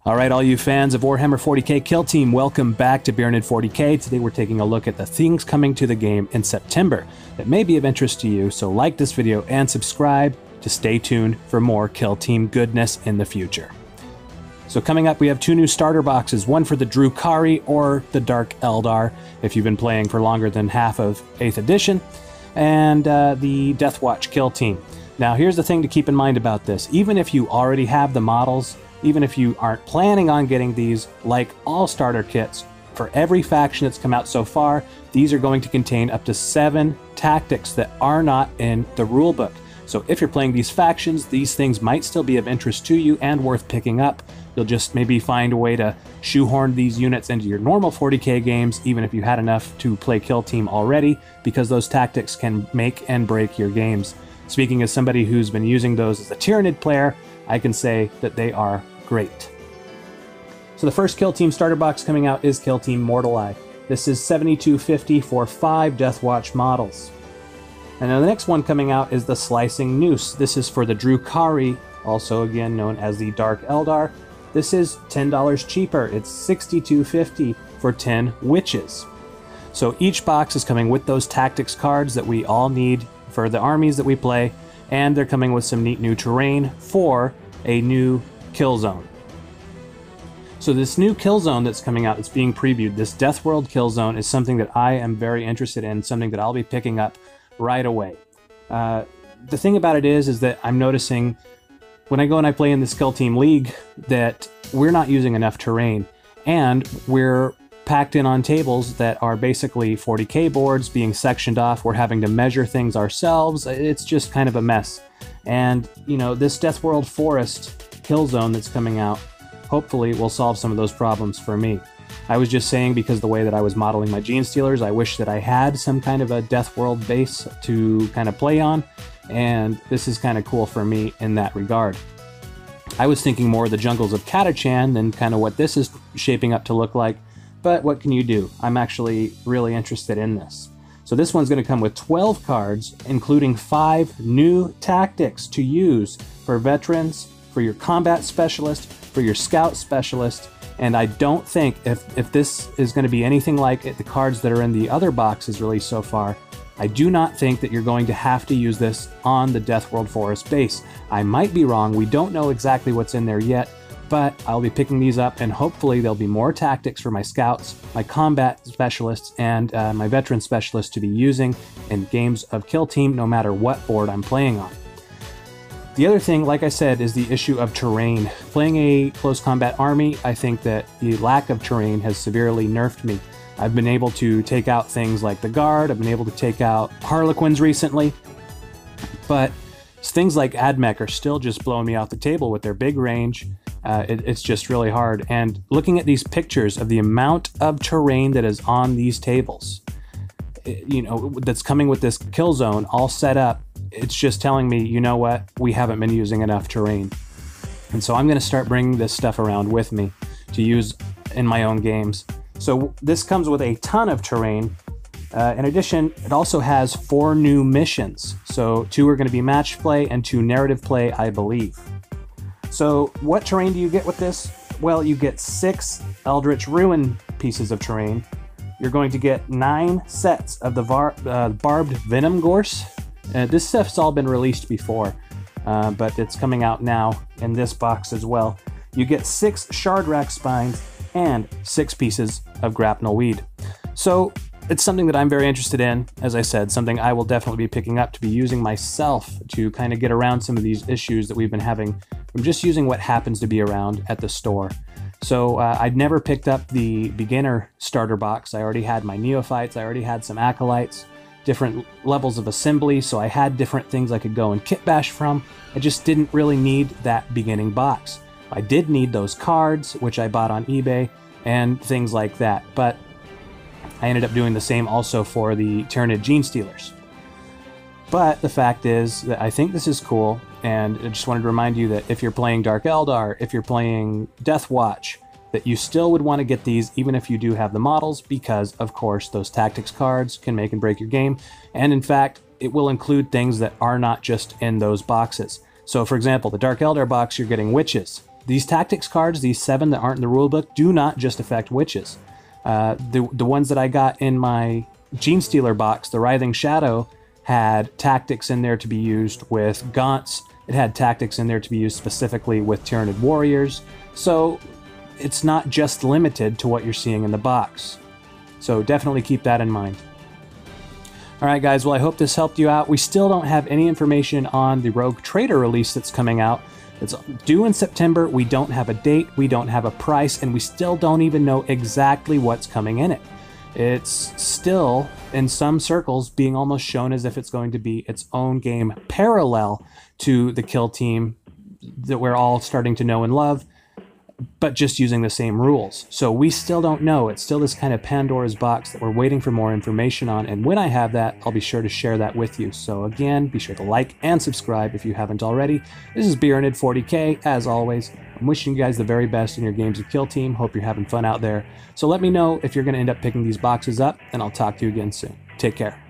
Alright, all you fans of Warhammer 40k Kill Team, welcome back to Baronid 40k. Today we're taking a look at the things coming to the game in September that may be of interest to you, so like this video and subscribe to stay tuned for more Kill Team goodness in the future. So coming up, we have two new starter boxes, one for the Drukhari or the Dark Eldar, if you've been playing for longer than half of 8th edition, and the Deathwatch Kill Team. Now here's the thing to keep in mind about this. Even if you already have the models, even if you aren't planning on getting these, like all starter kits, for every faction that's come out so far, these are going to contain up to 7 tactics that are not in the rulebook. So if you're playing these factions, these things might still be of interest to you and worth picking up. You'll just maybe find a way to shoehorn these units into your normal 40k games, even if you had enough to play Kill Team already, because those tactics can make and break your games. Speaking as somebody who's been using those as a Tyranid player, I can say that they are great. So the first Kill Team starter box coming out is Kill Team Mortal Eye. This is $72.50 for 5 Deathwatch models. And then the next one coming out is the Slicing Noose. This is for the Drukhari, also again known as the Dark Eldar. This is $10 cheaper. It's $62.50 for 10 Witches. So each box is coming with those tactics cards that we all need for the armies that we play, and they're coming with some neat new terrain for a new kill zone. So this new kill zone that's coming out, that's being previewed, this Deathworld kill zone, is something that I am very interested in, something that I'll be picking up right away. The thing about it is that I'm noticing when I go and I play in this Kill Team League that we're not using enough terrain, and we're packed in on tables that are basically 40k boards being sectioned off. We're having to measure things ourselves. It's just kind of a mess. And, you know, this Deathworld Forest kill zone that's coming out hopefully will solve some of those problems for me. I was just saying, because the way that I was modeling my Gene Stealers, I wish that I had some kind of a Deathworld base to kind of play on, and this is kind of cool for me in that regard. I was thinking more of the jungles of Catachan than kind of what this is shaping up to look like, but what can you do? I'm actually really interested in this. So this one's going to come with 12 cards, including 5 new tactics to use for veterans, for your combat specialist, for your scout specialist, and I don't think, if this is going to be anything like the cards that are in the other boxes released so far, I do not think that you're going to have to use this on the Deathworld Forest base. I might be wrong, we don't know exactly what's in there yet, but I'll be picking these up, and hopefully there'll be more tactics for my scouts, my combat specialists, and my veteran specialists to be using in games of Kill Team, no matter what board I'm playing on. The other thing, like I said, is the issue of terrain. Playing a close combat army, I think that the lack of terrain has severely nerfed me. I've been able to take out things like the Guard, I've been able to take out Harlequins recently, but things like AdMech are still just blowing me off the table with their big range. It's just really hard. And looking at these pictures of the amount of terrain that is on these tables, you know, that's coming with this kill zone all set up, it's just telling me, you know what, we haven't been using enough terrain. And so I'm going to start bringing this stuff around with me to use in my own games. So this comes with a ton of terrain. In addition, it also has 4 new missions. So 2 are going to be match play and 2 narrative play, I believe. So what terrain do you get with this? Well, you get 6 Eldritch Ruin pieces of terrain. You're going to get 9 sets of the Barbed Venom Gorse. This stuff's all been released before, but it's coming out now in this box as well. You get 6 Shardrack Spines and 6 pieces of Grapnel Weed. So it's something that I'm very interested in. As I said, something I will definitely be picking up to be using myself to kind of get around some of these issues that we've been having from just using what happens to be around at the store. So I'd never picked up the beginner starter box. I already had my neophytes, I already had some acolytes, different levels of assembly, so I had different things I could go and kit bash from. I just didn't really need that beginning box. I did need those cards, which I bought on eBay, and things like that, but I ended up doing the same also for the Tyranid Gene Stealers. But the fact is that I think this is cool, and I just wanted to remind you that if you're playing Dark Eldar, if you're playing Deathwatch, that you still would want to get these even if you do have the models, because of course those tactics cards can make and break your game, and in fact it will include things that are not just in those boxes. So for example, the Dark Eldar box, you're getting Witches. these tactics cards, these 7 that aren't in the rulebook, do not just affect witches. The ones that I got in my Gene Stealer box, the Writhing Shadow, had tactics in there to be used with Gaunts. It had tactics in there to be used specifically with Tyranid Warriors. So it's not just limited to what you're seeing in the box. So definitely keep that in mind. Alright guys, well I hope this helped you out. We still don't have any information on the Rogue Trader release that's coming out. It's due in September. We don't have a date, we don't have a price, and we still don't even know exactly what's coming in it. It's still, in some circles, being almost shown as if it's going to be its own game parallel to the Kill Team that we're all starting to know and love, but just using the same rules. So we still don't know. It's still this kind of Pandora's box that we're waiting for more information on, and when I have that, I'll be sure to share that with you. So again, be sure to like and subscribe if you haven't already. This is Byrnid40k, as always. I'm wishing you guys the very best in your games of Kill Team. Hope you're having fun out there. So let me know if you're going to end up picking these boxes up, and I'll talk to you again soon. Take care.